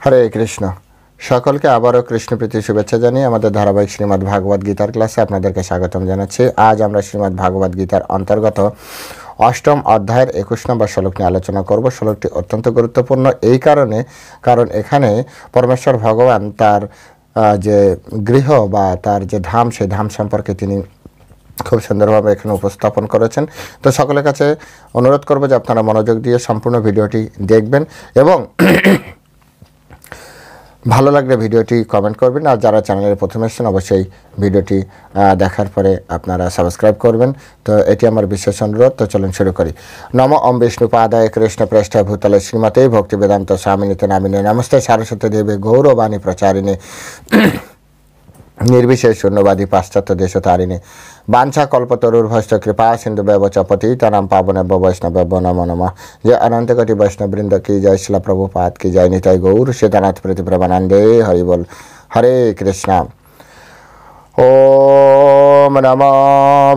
হরে কৃষ্ণ। সকলকে আবারও কৃষ্ণপ্রীতি শুভেচ্ছা জানিয়ে আমাদের ধারাবাহিক শ্রীমদ্ ভাগবত গীতার ক্লাসে আপনাদেরকে স্বাগতম জানাচ্ছি। আজ আমরা শ্রীমদ্ ভাগবত গীতার অন্তর্গত অষ্টম অধ্যায়ের 21 নম্বর শ্লোক নিয়ে আলোচনা করব। শ্লোকটি অত্যন্ত গুরুত্বপূর্ণ এই কারণ এখানে পরমেশ্বর ভগবান তার যে গৃহ বা তার যে ধাম, সেই ধাম সম্পর্কে তিনি খুব সুন্দরভাবে এখানে উপস্থাপন করেছেন। তো সকলের কাছে অনুরোধ করব যে আপনারা মনোযোগ দিয়ে সম্পূর্ণ ভিডিওটি দেখবেন এবং ভালো লাগলে ভিডিওটি কমেন্ট করবেন। আর যারা চ্যানেলের প্রথমে এসেছেন অবশ্যই ভিডিওটি দেখার পরে আপনারা সাবস্ক্রাইব করবেন। তো এটি আমার বিশেষ অনুরোধ। তো চলুন শুরু করি। নম ওম বিষ্ণুপাদায় কৃষ্ণ প্রেষ্ঠ ভূতলে শ্রীমতে ভক্তি বেদান্ত স্বামিনীতে নামিনে নমস্তে সারস্বতী দেবে গৌরবাণী প্রচারিণে निर्विशेष शून्यवादी पाश्चात्य देशतारिणे वांछा कल्पतरुर्भश्च कृपा सिंधु व्यवच पतितानां पावनेभ्यो वैष्णवेभ्यो नमो नमः। जय अनंत कोटि वैष्णव वृंद की जय, श्रील प्रभुपाद की जय, निताय गौर सीतानाथ प्रीति प्रेमानंदे हरि बोल। हरे कृष्णा। ओम नमो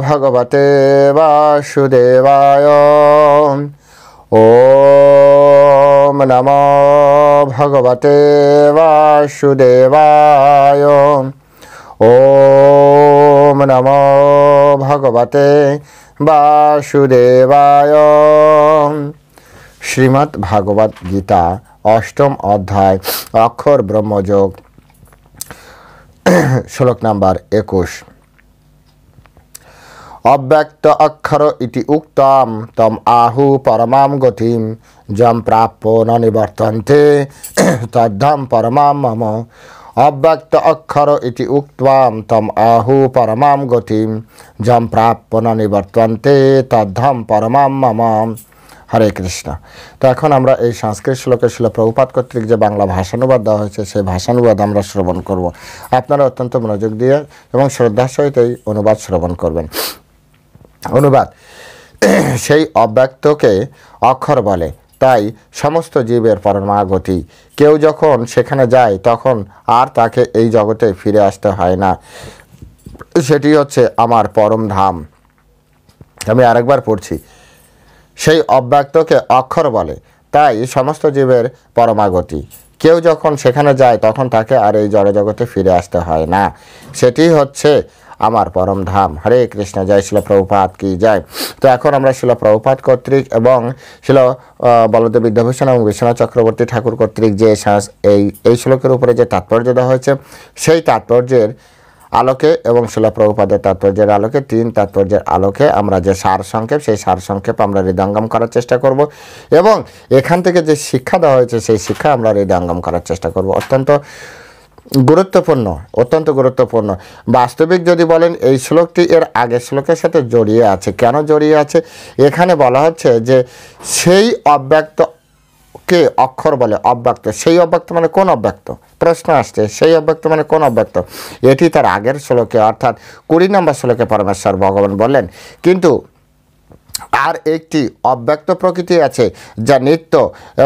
भगवते वासुदेवाय। ओम नमो भगवते वासुदेवाय। ओम नमो भगवते वासुदेवाय। श्रीमद् भागवत गीता अष्टम अध्याय अक्षर ब्रह्मयोग श्लोक नंबर 21। अव्यक्त अक्षर इति उक्तम तम आहु परमां गतिम जम प्राप्यो न निवर्तन्ते तद्धम परमां मम। अव्यक्त अक्षर इति उक्त्वाम तम आहु परमां गतिम जम प्राप्य न निवर्तन्ते तद्धम परमां मम। हरे कृष्ण। तो এখন আমরা এই সংস্কৃত শ্লোকের শিল প্রভুপাদ কর্তৃক যে বাংলা ভাষানুবাদ দেওয়া হয়েছে সেই ভাষানুবাদ আমরা শ্রবণ করব। আপনারা অত্যন্ত মনোযোগ দিয়ে এবং শ্রদ্ধার সহিত এই অনুবাদ শ্রবণ করবেন। অনুবাদ: সেই অব্যক্তকে অক্ষর বলে, তাই সমস্ত জীবের পরমাগতি। কেউ যখন সেখানে যায় তখন আর তাকে এই জগতে ফিরে আসতে হয় না। সেটি হচ্ছে আমার পরম ধাম। আমি আরেকবার পড়ছি। সেই অব্যক্তকে অক্ষর বলে, তাই সমস্ত জীবের পরমাগতি। কেউ যখন সেখানে যায় তখন তাকে আর এই জড়জগতে ফিরে আসতে হয় না। সেটি হচ্ছে আমার পরম ধাম। হরে কৃষ্ণ। জয় শিল প্রভুপাদ কি জয়। তো এখন আমরা শিল প্রভুপাদ কর্তৃক এবং শিল বলদেব বিদ্যাভূষণ এবং বিশ্বনাথ চক্রবর্তী ঠাকুর কর্তৃক যে এই শ্লোকের উপরে যে তাৎপর্য দেওয়া হয়েছে সেই তাৎপর্যের আলোকে এবং শিল প্রভুপাদের তাৎপর্যের আলোকে, তিন তাৎপর্যের আলোকে আমরা যে সারসংক্ষেপ, সেই সারসংক্ষেপ আমরা হৃদয়ঙ্গম করার চেষ্টা করব এবং এখান থেকে যে শিক্ষা দেওয়া হয়েছে সেই শিক্ষা আমরা হৃদয়ঙ্গম করার চেষ্টা করব। অত্যন্ত গুরুত্বপূর্ণ। বাস্তবিক যদি বলেন এই শ্লোকটি এর আগের শ্লোকের সাথে জড়িয়ে আছে। কেন জড়িয়ে আছে? এখানে বলা হচ্ছে যে সেই অব্যক্তকে অক্ষর বলে। অব্যক্ত, সেই অব্যক্ত মানে কোন অব্যক্ত? প্রশ্ন আসছে, সেই অব্যক্ত মানে কোন অব্যক্ত? এটি তার আগের শ্লোকে অর্থাৎ 20 নম্বর শ্লোকে পরমেশ্বর ভগবান বললেন। কিন্তু আর একটি অব্যক্ত প্রকৃতি আছে যা নিত্য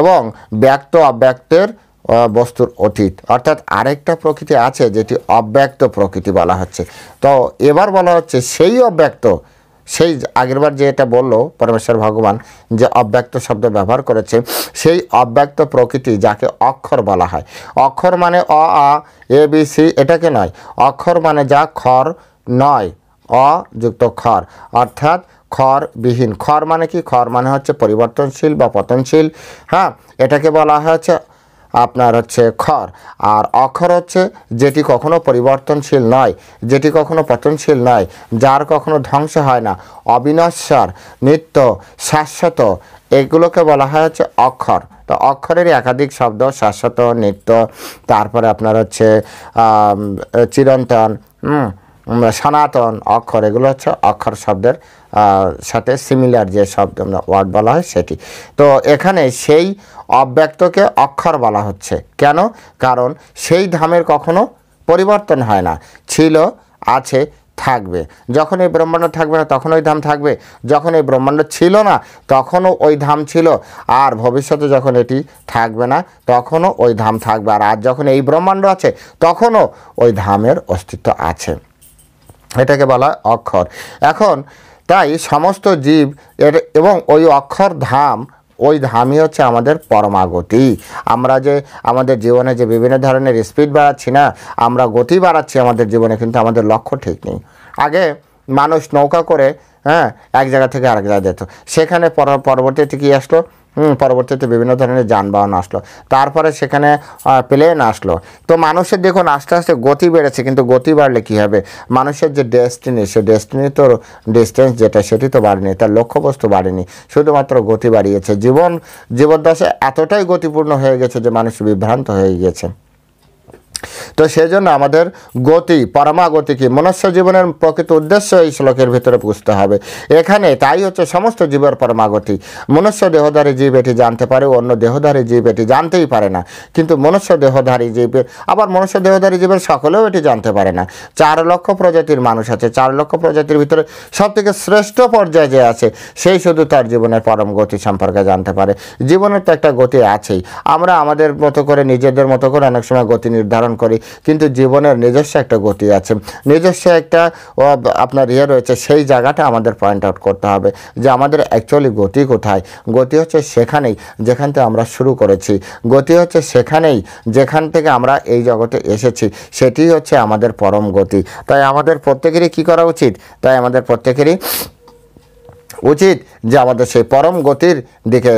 এবং ব্যক্ত অব্যক্তের বস্তুর অতীত। অর্থাৎ আরেকটা প্রকৃতি আছে যেটি অব্যক্ত প্রকৃতি বলা হচ্ছে। তো এবার বলা হচ্ছে সেই অব্যক্ত, সেই আগেরবার যে এটা বললো পরমেশ্বর ভগবান যে অব্যক্ত শব্দ ব্যবহার করেছে, সেই অব্যক্ত প্রকৃতি যাকে অক্ষর বলা হয়। অক্ষর মানে অ আ এ বি সি এটাকে নয়। অক্ষর মানে যা খর নয়, অযুক্ত খর, অর্থাৎ খরবিহীন। খর মানে কি? খর মানে হচ্ছে পরিবর্তনশীল বা পতনশীল। হ্যাঁ, এটাকে বলা হয়েছে আপনার হচ্ছে খর। আর অক্ষর হচ্ছে যেটি কখনো পরিবর্তনশীল নয়, যেটি কখনো পতনশীল নয়, যার কখনো ধ্বংস হয় না, অবিনশ্বর, নিত্য, শাশ্বত, এগুলোকে বলা হয় হচ্ছে অক্ষর। তো অক্ষরের একাধিক শব্দ, শাশ্বত, নিত্য, তারপরে আপনার হচ্ছে চিরন্তন, সনাতন, অক্ষর, এগুলো হচ্ছে অক্ষর শব্দের সাথে সিমিলার যে শব্দ ওয়ার্ড বলা হয় সেটি। তো এখানে সেই অব্যক্তকে অক্ষর বলা হচ্ছে। কেন? কারণ সেই ধামের কখনো পরিবর্তন হয় না। ছিল, আছে, থাকবে। যখন এই ব্রহ্মাণ্ড থাকবে না তখন ওই ধাম থাকবে। যখন এই ব্রহ্মাণ্ড ছিল না তখনও ওই ধাম ছিল। আর ভবিষ্যতে যখন এটি থাকবে না তখনও ওই ধাম থাকবে। আর আজ যখন এই ব্রহ্মাণ্ড আছে তখনও ওই ধামের অস্তিত্ব আছে। এটাকে বলা অক্ষর। এখন তাই সমস্ত জীব এবং ওই অক্ষর ধাম ওই ধামই হচ্ছে আমাদের পরমাগতি। আমরা যে আমাদের জীবনে যে বিভিন্ন ধরনের স্পিড বাড়াচ্ছি না, আমরা গতি বাড়াচ্ছি আমাদের জীবনে, কিন্তু আমাদের লক্ষ্য ঠিক নেই। আগে মানুষ নৌকা করে এক জায়গা থেকে আরেক জায়গায় যেত, সেখানে পরবর্তীতে কী আসলো, পরবর্তীতে বিভিন্ন ধরনের যানবাহন আসলো, তারপরে সেখানে প্লেন আসলো। তো মানুষের দেখুন আস্তে আস্তে গতি বেড়েছে, কিন্তু গতি বাড়লে কী হবে, মানুষের যে ডেস্টিনি, সে ডেস্টিনি তো ডিস্টেন্স যেটা সেটি তো বাড়েনি, তার লক্ষ্যবস্তু বাড়েনি, শুধুমাত্র গতি বাড়িয়েছে। জীবদ্দশা এতটাই গতিপূর্ণ হয়ে গেছে যে মানুষ বিভ্রান্ত হয়ে গিয়েছে। তো সেই জন্য আমাদের গতি, পরমাগতি কি, মনুষ্য জীবনের প্রকৃত উদ্দেশ্য এই শ্লোকের ভিতরে বুঝতে হবে। এখানে তাই হচ্ছে সমস্ত জীবের পরমাগতি। মনুষ্য দেহধারী জীব এটি জানতে পারে, অন্য দেহধারী জীব এটি জানতেই পারে না। কিন্তু মনুষ্য দেহধারী জীবের, আবার মনুষ্য দেহধারী জীবের সকলেও এটি জানতে পারে না। 4 লক্ষ প্রজাতির মানুষ আছে, 4 লক্ষ প্রজাতির ভিতরে সবথেকে শ্রেষ্ঠ পর্যায়ে যে আছে, সেই শুধু তার জীবনের পরম গতি সম্পর্কে জানতে পারে। জীবনের তো একটা গতি আছেই, আমরা আমাদের মতো করে নিজেদের মতো করে অনেক সময় গতি নির্ধারণ করি, কিন্তু জীবনের নিজস্ব একটা গতি আছে, নিজস্ব একটা আপনার রয়েছে। সেই জায়গাটা আমাদের পয়েন্ট আউট করতে হবে যে আমাদের অ্যাকচুয়ালি গতি কোথায়। গতি হচ্ছে সেখানেই যেখান থেকে আমরা শুরু করেছি, গতি হচ্ছে সেখানেই যেখান থেকে আমরা এই জগতে এসেছি, সেটি হচ্ছে আমাদের পরম গতি। তাই আমাদের প্রত্যেকেরই কী করা উচিত, তাই আমাদের প্রত্যেকেরই উচিত যে আমাদের সেই পরম গতির দিকে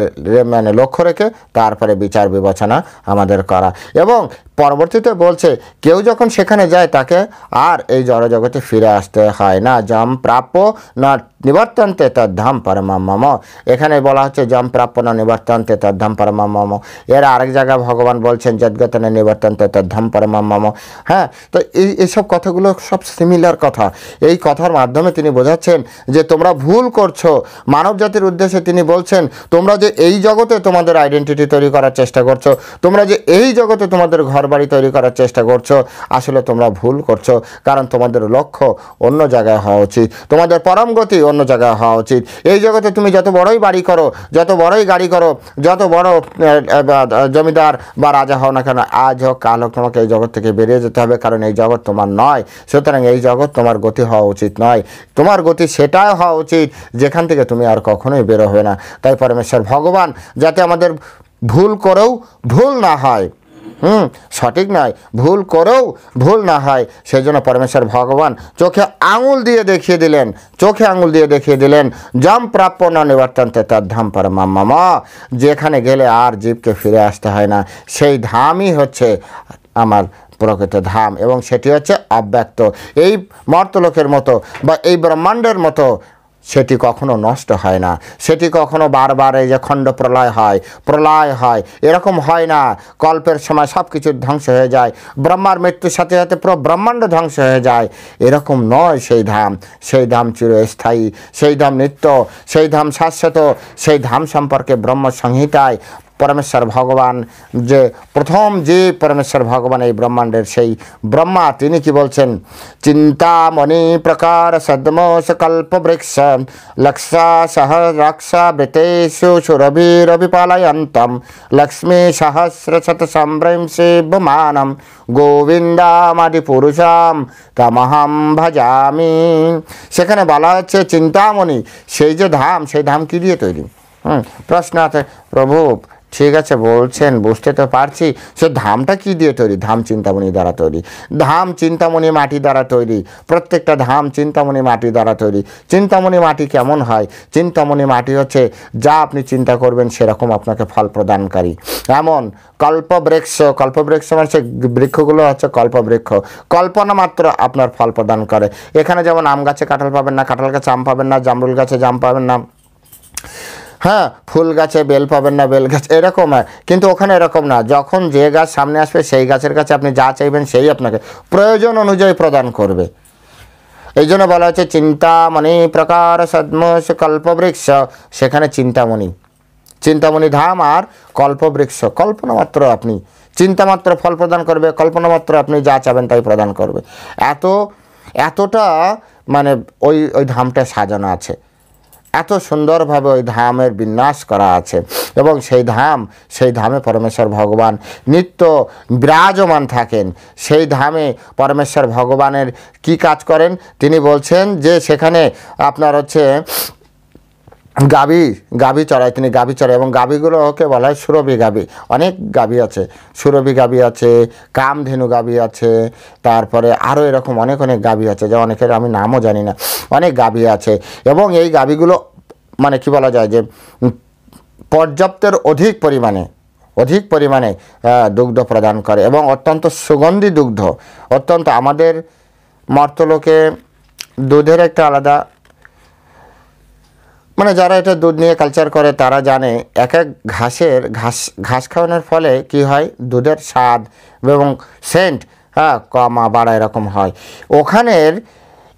মানে লক্ষ্য রেখে তারপরে বিচার বিবেচনা আমাদের করা। এবং পরবর্তীতে বলছে কেউ যখন সেখানে যায় তাকে আর এই জড়জগতে ফিরে আসতে হয় না। যম প্রাপ্য না নিবর্তন্তে তদ্ধাম পরমাম মম। এখানে বলা হচ্ছে যম প্রাপ্য না নিবর্তন্তে তদ্ধাম পরমাম মম। এর আরেক জায়গায় ভগবান বলছেন যদ্গতনে নিবর্তন্তে তদ্ধাম পরমাম মম। হ্যাঁ, তো এইসব কথাগুলো সব সিমিলার কথা। এই কথার মাধ্যমে তিনি বোঝাচ্ছেন যে তোমরা ভুল করছো। মানব জাতির উদ্দেশ্যে তিনি বলছেন তোমরা যে এই জগতে তোমাদের আইডেন্টিটি তৈরি করার চেষ্টা করছো, তোমরা যে এই জগতে তোমাদের ঘর বাড়ি তৈরি করার চেষ্টা করছো, আসলে তোমরা ভুল করছো। কারণ তোমাদের লক্ষ্য অন্য জায়গায় হওয়া উচিত, তোমাদের পরম গতি অন্য জায়গায় হওয়া উচিত। এই জগতে তুমি যত বড়ই বাড়ি করো, যত বড়ই গাড়ি করো, যত বড় জমিদার বা রাজা হও না কেন, আজ হোক কাল হোক তোমাকে এই জগৎ থেকে বেরিয়ে যেতে হবে, কারণ এই জগৎ তোমার নয়। সুতরাং এই জগৎ তোমার গতি হওয়া উচিত নয়, তোমার গতি সেটাই হওয়া উচিত যেখান থেকে তুমি আর কখনোই বেরো হবে না। তাই পরমেশ্বর ভগবান যাতে আমাদের ভুল করেও ভুল না হয়, সঠিক নয়, ভুল করেও ভুল না হয়, সেই জন্য পরমেশ্বর ভগবান চোখে আঙুল দিয়ে দেখিয়ে দিলেন, চোখে আঙুল দিয়ে দেখিয়ে দিলেন যম প্রাপ্য ন নিবর্তন্তে তদ্ধাম পরমাম মম। যেখানে গেলে আর জীবকে ফিরে আসতে হয় না, সেই ধামই হচ্ছে আমার প্রকৃত ধাম, এবং সেটি হচ্ছে অব্যক্ত। এই মর্তলোকের মতো বা এই ব্রহ্মাণ্ডের মতো সেটি কখনো নষ্ট হয় না, সেটি কখনো বারবার এই যে খণ্ড প্রলয় হয় এরকম হয় না। কল্পের সময় সব কিছু ধ্বংস হয়ে যায়, ব্রহ্মার মৃত্যুর সাথে সাথে পুরো ব্রহ্মাণ্ড ধ্বংস হয়ে যায়, এরকম নয় সেই ধাম। সেই ধাম চিরস্থায়ী, সেই ধাম নিত্য, সেই ধাম শাশ্বত। সেই ধাম সম্পর্কে ব্রহ্ম সংহিতায় পরমেশ্বর ভগবান যে প্রথম যে পরমেশ্বর ভগবান এই ব্রহ্মাণ্ডের সেই ব্রহ্মা, তিনি কি বলছেন, চিন্তামণি প্রকার সদ্মোষ কল্পবৃক্ষ লক্ষা সহস্রক্ষা বৃতেষু সুরভিরভিপালয়ন্তম লক্ষ্মী সহস্রশত সম্ভ্রংসে বমানম গোবিন্দামাদি পুরুষাম তমহম ভজামি। সেখানে বলা হচ্ছে চিন্তামণি, সেই যে ধাম, সেই ধাম কি দিয়ে তৈরি? প্রশ্ন আছে, প্রভু ঠিক আছে বলছেন, বুঝতে তো পারছি, সে ধামটা কি দিয়ে তৈরি? ধাম চিন্তামণি দ্বারা তৈরি, ধাম চিন্তামণি মাটি দ্বারা তৈরি, প্রত্যেকটা ধাম চিন্তামণি মাটি দ্বারা তৈরি। চিন্তামণি মাটি কেমন হয়? চিন্তামণি মাটি হচ্ছে যা আপনি চিন্তা করবেন সেরকম আপনাকে ফল প্রদানকারী। এমন কল্পবৃক্ষ, কল্পবৃক্ষ মানে সে বৃক্ষগুলো হচ্ছে কল্পবৃক্ষ, কল্পনা মাত্র আপনার ফল প্রদান করে। এখানে যেমন আম গাছে কাঁঠাল পাবেন না, কাঁঠাল গাছে আম পাবেন না, জামরুল গাছে জাম পাবেন না, হ্যাঁ, ফুল গাছে বেল পাবেন না, বেল গাছ এরকম হয়। কিন্তু ওখানে এরকম না, যখন যে গাছ সামনে আসবে সেই গাছের কাছে আপনি যা চাইবেন সেই আপনাকে প্রয়োজন অনুযায়ী প্রদান করবে। এই জন্য বলা হচ্ছে চিন্তামণি প্রকার সদ্মোষ কল্পবৃক্ষ। সেখানে চিন্তামণি ধাম আর কল্পবৃক্ষ, কল্পনা মাত্র আপনি চিন্তামাত্র ফল প্রদান করবে, কল্পনা মাত্র আপনি যা চাবেন তাই প্রদান করবে। এতটা মানে ওই ধামটা সাজানো আছে, এত সুন্দরভাবে ওই ধামের বিন্যাস করা আছে। এবং সেই ধামে পরমেশ্বর ভগবান নিত্য বিরাজমান থাকেন। সেই ধামে পরমেশ্বর ভগবানের কি কাজ করেন তিনি বলছেন যে সেখানে আপনার হচ্ছে গাভী গাভী চড়ায়, তিনি গাভী চড়ায় এবং গাভীগুলোকে বলা হয় সুরভি গাভী। অনেক গাভী আছে, সুরভি গাভী আছে, কামধেনু গাভী আছে, তারপরে আরও এরকম অনেক অনেক গাভী আছে, যা অনেকের আমি নামও জানি না, অনেক গাভী আছে। এবং এই গাভীগুলো মানে কি বলা যায় যে পর্যাপ্তের অধিক পরিমাণে দুগ্ধ প্রদান করে এবং অত্যন্ত সুগন্ধি দুগ্ধ। অত্যন্ত আমাদের মর্তলোকে দুধের একটা আলাদা, মানে যারা এটা দুধ নিয়ে কালচার করে তারা জানে এক এক ঘাস খাওয়ানোর ফলে কি হয়, দুধের স্বাদ এবং সেন্ট কমা বাড়া এরকম হয়। ওখানের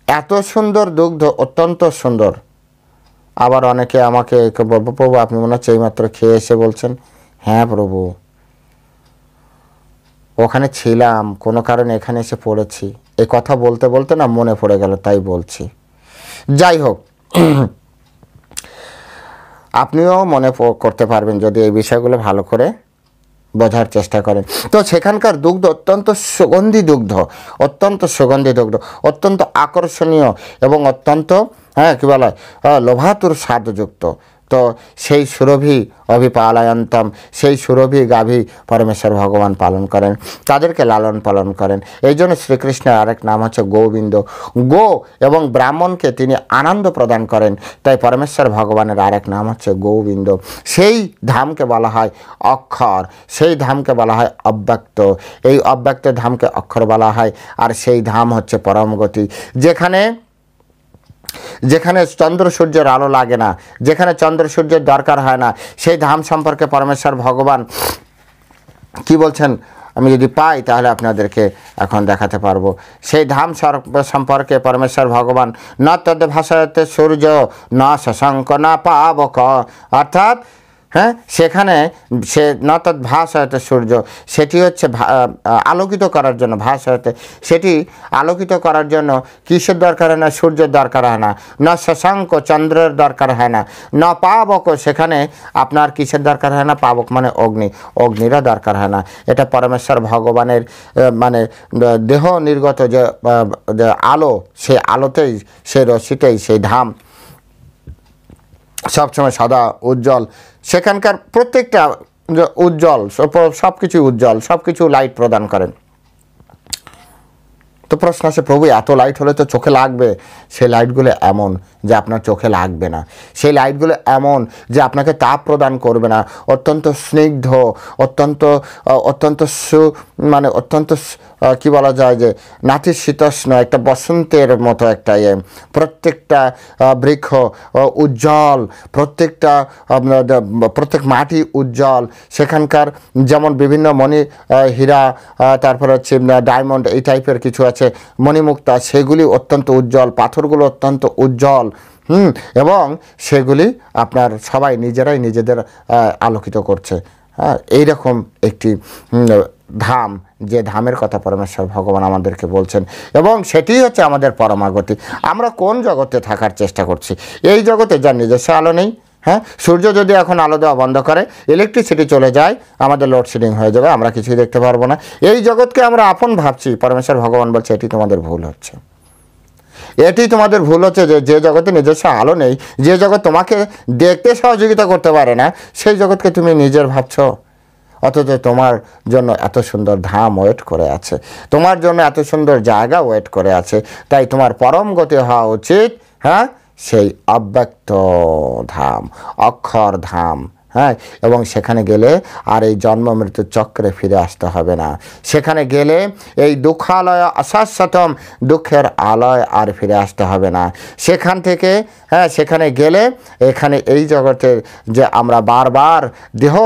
এত সুন্দর দুগ্ধ, অত্যন্ত সুন্দর। আবার অনেকে আমাকে বলবো, প্রভু আপনি মনে হচ্ছে এইমাত্র খেয়ে এসে বলছেন। হ্যাঁ প্রভু, ওখানে ছিলাম, কোনো কারণে এখানে এসে পড়েছি। এই কথা বলতে বলতে না মনে পড়ে গেল, তাই বলছি। যাই হোক, আপনিও মনে করতে পারবেন যদি এই বিষয়গুলো ভালো করে বোঝার চেষ্টা করেন। তো সেখানকার দুগ্ধ অত্যন্ত সুগন্ধি দুগ্ধ, অত্যন্ত আকর্ষণীয় এবং অত্যন্ত কী বলা হয় লোভাতুর স্বাদযুক্ত। তো সেই সুরভি অভিপালয়ন্তম, সেই সুরভি গাভী পরমেশ্বর ভগবান পালন করেন, তাদেরকে লালন পালন করেন। এই জন্য শ্রীকৃষ্ণের আরেক নাম হচ্ছে গোবিন্দ। গো এবং ব্রাহ্মণকে তিনি আনন্দ প্রদান করেন, তাই পরমেশ্বর ভগবানের আরেক নাম হচ্ছে গোবিন্দ। সেই ধামকে বলা হয় অক্ষর, সেই ধামকে বলা হয় অব্যক্ত, এই অব্যক্ত ধামকে অক্ষর বলা হয়। আর সেই ধাম হচ্ছে পরম গতি, যেখানে চন্দ্র সূর্যের আলো লাগে না, যেখানে চন্দ্র সূর্যের দরকার হয় না। সেই ধাম সম্পর্কে পরমেশ্বর ভগবান কি বলছেন, আমি যদি পাই তাহলে আপনাদেরকে এখন দেখাতে পারবো। সেই ধাম সম্পর্কে পরমেশ্বর ভগবান ন তদ্ ভাসয়তে সূর্য ন শশাঙ্ক না পাবক, অর্থাৎ সেখানে সে ন তৎ ভাসয়তে সূর্য, সেটি হচ্ছে আলোকিত করার জন্য, ভাসয়তে সেটি আলোকিত করার জন্য কিসের দরকার হয় না, সূর্যের দরকার হয় না। ন শশাঙ্ক চন্দ্রের দরকার হয় না। ন পাবক, সেখানে আপনার কিসের দরকার হয় না, পাবক মানে অগ্নিরও দরকার হয় না। এটা পরমেশ্বর ভগবানের মানে দেহ নির্গত যে আলো, সেই আলোতেই, সেই রশ্মিতেই সেই ধাম সবসময় সদা উজ্জ্বল। সেখানকার প্রত্যেকটা উজ্জ্বল, সব কিছু উজ্জ্বল, সব কিছু লাইট প্রদান করেন। তো প্রশ্ন আসে, প্রভু এত লাইট হলে তো চোখে লাগবে। সেই লাইটগুলো এমন যে আপনার চোখে লাগবে না, সেই লাইটগুলো এমন যে আপনাকে তাপ প্রদান করবে না। অত্যন্ত স্নিগ্ধ, অত্যন্ত মানে অত্যন্ত কি বলা যায় যে নাতিশীতোষ্ণ, একটা বসন্তের মতো একটা প্রত্যেকটা বৃক্ষ উজ্জ্বল, প্রত্যেক মাটি উজ্জ্বল। সেখানকার যেমন বিভিন্ন মণি, হীরা, তারপরে হচ্ছে ডায়মন্ড, এই টাইপের কিছু আছে, মণিমুক্তা, সেগুলি অত্যন্ত উজ্জ্বল, পাথরগুলো অত্যন্ত উজ্জ্বল। এবং সেগুলি আপনার সবাই নিজেরাই নিজেদের আলোকিত করছে। এইরকম একটি ধাম, যে ধামের কথা পরমেশ্বর ভগবান আমাদেরকে বলছেন, এবং সেটি হচ্ছে আমাদের পরমাগতি। আমরা কোন জগতে থাকার চেষ্টা করছি? এই জগতে যার নিজস্ব আলো নেই। সূর্য যদি এখন আলো দেওয়া বন্ধ করে, ইলেকট্রিসিটি চলে যায়, আমাদের লোডশেডিং হয়ে যাবে, আমরা কিছুই দেখতে পারবো না। এই জগৎকে আমরা আপন ভাবছি। পরমেশ্বর ভগবান বলছে এটি তোমাদের ভুল হচ্ছে, এটি তোমাদের ভুল হচ্ছে। যে জগতে নিজস্ব আলো নেই, যে জগৎ তোমাকে দেখতে সহযোগিতা করতে পারে না, সেই জগৎকে তুমি নিজের ভাবছো। অথচ তোমার জন্য এত সুন্দর ধাম ওয়েট করে আছে, তোমার জন্য এত সুন্দর জায়গা ওয়েট করে আছে। তাই তোমার পরম গতি হওয়া উচিত সেই অব্যক্ত ধাম, অক্ষর ধাম। এবং সেখানে গেলে আর এই জন্ম মৃত্যুর চক্রে ফিরে আসতে হবে না। সেখানে গেলে এই দুঃখালয় অশাশ্বতম, দুঃখের আলয় আর ফিরে আসতে হবে না। সেখান থেকে সেখানে গেলে এখানে এই জগতের যে আমরা বারবার দেহ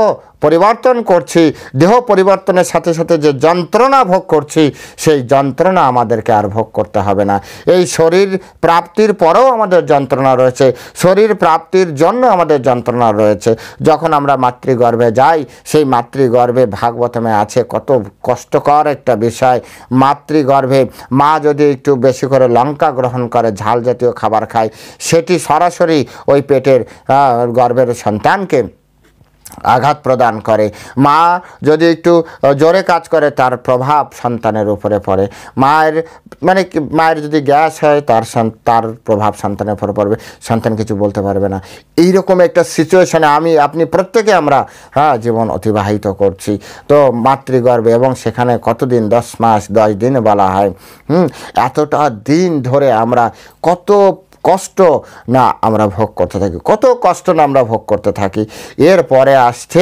পরিবর্তন করছি, দেহ পরিবর্তনের সাথে সাথে যে যন্ত্রণা ভোগ করছি, সেই যন্ত্রণা আমাদেরকে আর ভোগ করতে হবে না। এই শরীর প্রাপ্তির পরেও আমাদের যন্ত্রণা রয়েছে, শরীর প্রাপ্তির জন্য আমাদের যন্ত্রণা রয়েছে। যখন আমরা মাতৃগর্ভে যাই, সেই মাতৃগর্ভে ভাগবতমে আছে কত কষ্টকর একটা বিষয়। মাতৃগর্ভে মা যদি একটু বেশি করে লঙ্কা গ্রহণ করে, ঝাল জাতীয় খাবার খায়, সেটি সরাসরি ওই পেটের গর্ভের সন্তানকে আঘাত প্রদান করে। মা যদি একটু জোরে কাজ করে তার প্রভাব সন্তানের উপরে পড়ে। মায়ের যদি গ্যাস হয় তার প্রভাব সন্তানের উপরে পড়বে, সন্তান কিছু বলতে পারবে না। এইরকম একটা সিচুয়েশনে আপনি প্রত্যেকে আমরা জীবন অতিবাহিত করছি। তো মাতৃগর্ভে, এবং সেখানে কতদিন, 10 মাস 10 দিন বলা হয়। এতটা দিন ধরে আমরা কত কষ্ট না আমরা ভোগ করতে থাকি, কত কষ্ট না আমরা ভোগ করতে থাকি। এরপরে আসছে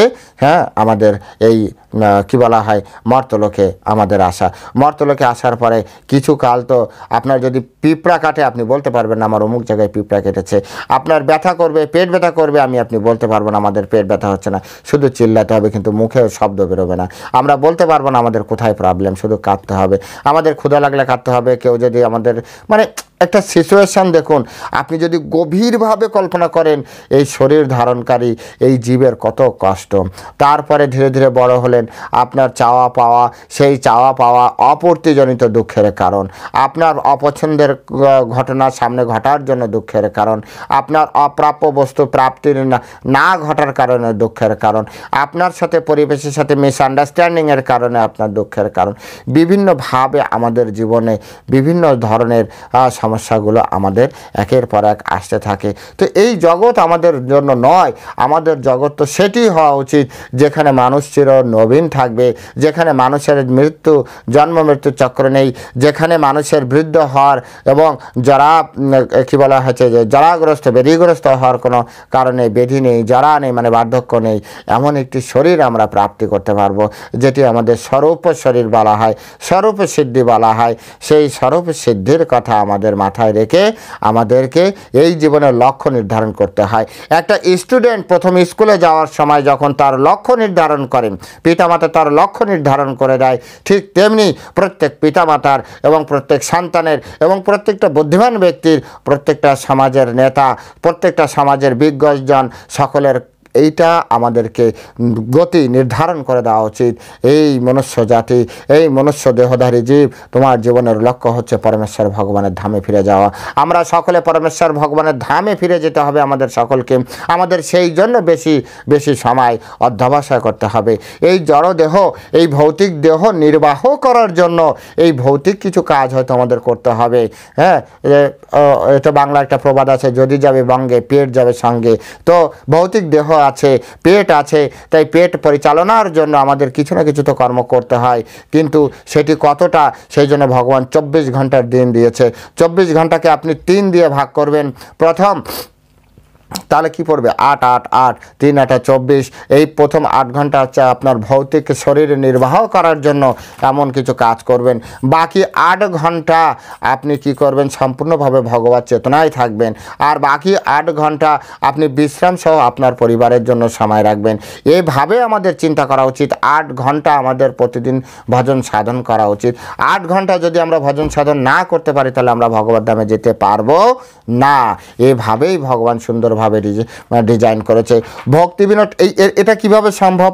আমাদের এই কি বলা হয় মর্তলোকে আমাদের আসা। মর্তলোকে আসার পরে কিছু কাল তো আপনার যদি পিঁপড়া কাটে আপনি বলতে পারবেন না আমার অমুক জায়গায় পিঁপড়া কেটেছে। আপনার ব্যথা করবে, পেট ব্যথা করবে, আপনি বলতে পারবেন না আমাদের পেট ব্যথা হচ্ছে না, শুধু চিল্লাতে হবে, কিন্তু মুখে শব্দ বেরোবে না। আমরা বলতে পারবো না আমাদের কোথায় প্রবলেম, শুধু কাঁদতে হবে। আমাদের ক্ষুধা লাগলে কাঁদতে হবে। কেউ যদি আমাদের একটা সিচুয়েশান দেখুন, আপনি যদি গভীরভাবে কল্পনা করেন এই শরীর ধারণকারী এই জীবের কত কষ্ট। তারপরে ধীরে ধীরে বড় হলেন, আপনার চাওয়া পাওয়া, সেই চাওয়া পাওয়া অপূর্তিজনিত দুঃখের কারণ, আপনার অপছন্দের ঘটনা সামনে ঘটার জন্য দুঃখের কারণ, আপনার অপ্রাপ্য বস্তু প্রাপ্তির না ঘটার কারণে দুঃখের কারণ, আপনার সাথে পরিবেশের সাথে মিসআন্ডারস্ট্যান্ডিংয়ের কারণে আপনার দুঃখের কারণ। বিভিন্নভাবে আমাদের জীবনে বিভিন্ন ধরনের সমস্যাগুলো আমাদের একের পর এক আসতে থাকে। তো এই জগৎ আমাদের জন্য নয়। আমাদের জগৎ তো সেটি হওয়া উচিত যেখানে মানুষ চির নবীন থাকবে, যেখানে মানুষের জন্ম মৃত্যু চক্র নেই, যেখানে মানুষের বৃদ্ধ হওয়ার এবং যারা কি বলা হয়েছে যে জরাগ্রস্ত ব্যাধিগ্রস্ত হওয়ার কোনো কারণে ব্যাধি নেই, জরা নেই, বার্ধক্য নেই, এমন একটি শরীর আমরা প্রাপ্তি করতে পারবো যেটি আমাদের স্বরূপ শরীর বলা হয়, স্বরূপ সিদ্ধি বলা হয়। সেই স্বরূপ সিদ্ধির কথা আমাদের মাথায় রেখে আমাদেরকে এই জীবনের লক্ষ্য নির্ধারণ করতে হয়। একটা স্টুডেন্ট প্রথম স্কুলে যাওয়ার সময় যখন তার লক্ষ্য নির্ধারণ করেন, পিতামাতা তার লক্ষ্য নির্ধারণ করে দেয়, ঠিক তেমনি প্রত্যেক পিতামাতার এবং প্রত্যেক সন্তানের এবং প্রত্যেকটা বুদ্ধিমান ব্যক্তির, প্রত্যেকটা সমাজের নেতা, প্রত্যেকটা সমাজের বিজ্ঞজন সকলের এইটা আমাদেরকে গতি নির্ধারণ করে দেওয়া উচিত। এই মনুষ্য জাতি, এই মনুষ্য দেহধারী জীব, তোমার জীবনের লক্ষ্য হচ্ছে পরমেশ্বর ভগবানের ধামে ফিরে যাওয়া। আমরা সকলে পরমেশ্বর ভগবানের ধামে ফিরে যেতে হবে আমাদের সকলকে। আমাদের সেই জন্য বেশি বেশি সময় অধ্যবসায় করতে হবে। এই জড় দেহ, এই ভৌতিক দেহ নির্বাহ করার জন্য এই ভৌতিক কিছু কাজ হয়তো আমাদের করতে হবে। এটা বাংলা একটা প্রবাদ আছে, যদি যাবে বঙ্গে পেট যাবে সঙ্গে। তো ভৌতিক দেহ আছে, পেট আছে, তাই পেট পরিচালনার জন্য আমাদের কিছু না কিছু তো কর্ম করতে হয়। কিন্তু সেটি কতটা, সেই জন্য ভগবান 24 ঘন্টার দিন দিয়েছে। 24 ঘন্টাকে আপনি 3 দিয়ে ভাগ করবেন। প্রথম তাহলে কি পড়বে 8 8 8 3 8 24। এই প্রথম 8 ঘন্টা হচ্ছে আপনার ভৌতিক শরীর নির্বাহ করার জন্য এমন কিছু কাজ করবেন। বাকি 8 ঘন্টা আপনি কি করবেন, সম্পূর্ণভাবে ভগবত চেতনায় থাকবেন। আর বাকি 8 ঘন্টা আপনি বিশ্রাম সহ আপনার পরিবারের জন্য সময় রাখবেন। এইভাবে আমাদের চিন্তা করা উচিত। 8 ঘন্টা আমাদের প্রতিদিন ভজন সাধন করা উচিত। 8 ঘন্টা যদি আমরা ভজন সাধন না করতে পারি তাহলে আমরা ভগবত ধামে যেতে পারবো না। এভাবেই ভগবান সুন্দরভাবে ডিজাইন করেছে। ভক্তি বিনোদ এটা কিভাবে সম্ভব?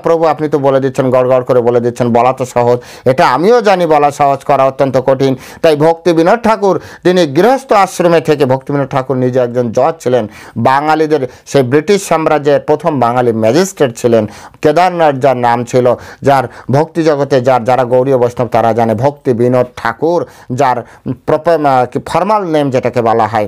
প্রভু আপনি তো বলে দিচ্ছেন, গড়গড় করে বলে দিচ্ছেন, বলা তো সহজ, এটা আমিও জানি, বলা সহজ, করা অত্যন্ত কঠিন। তাই ভক্তি বিনোদ ঠাকুর তিনি গৃহস্থ আশ্রমে থেকে, ভক্তি বিনোদ ঠাকুর নিজে একজন জজ ছিলেন, বাঙালিদের সেই ব্রিটিশ সাম্রাজ্যের প্রথম বাঙালি ম্যাজিস্ট্রেট ছিলেন। কেদারনাথ যার নাম ছিল, যার ভক্তি জগতে যারা গৌড়ীয় বৈষ্ণব তারা জানে ভক্তি বিনোদ ঠাকুর, যার ফর্মাল নেম যেটাকে বলা হয়,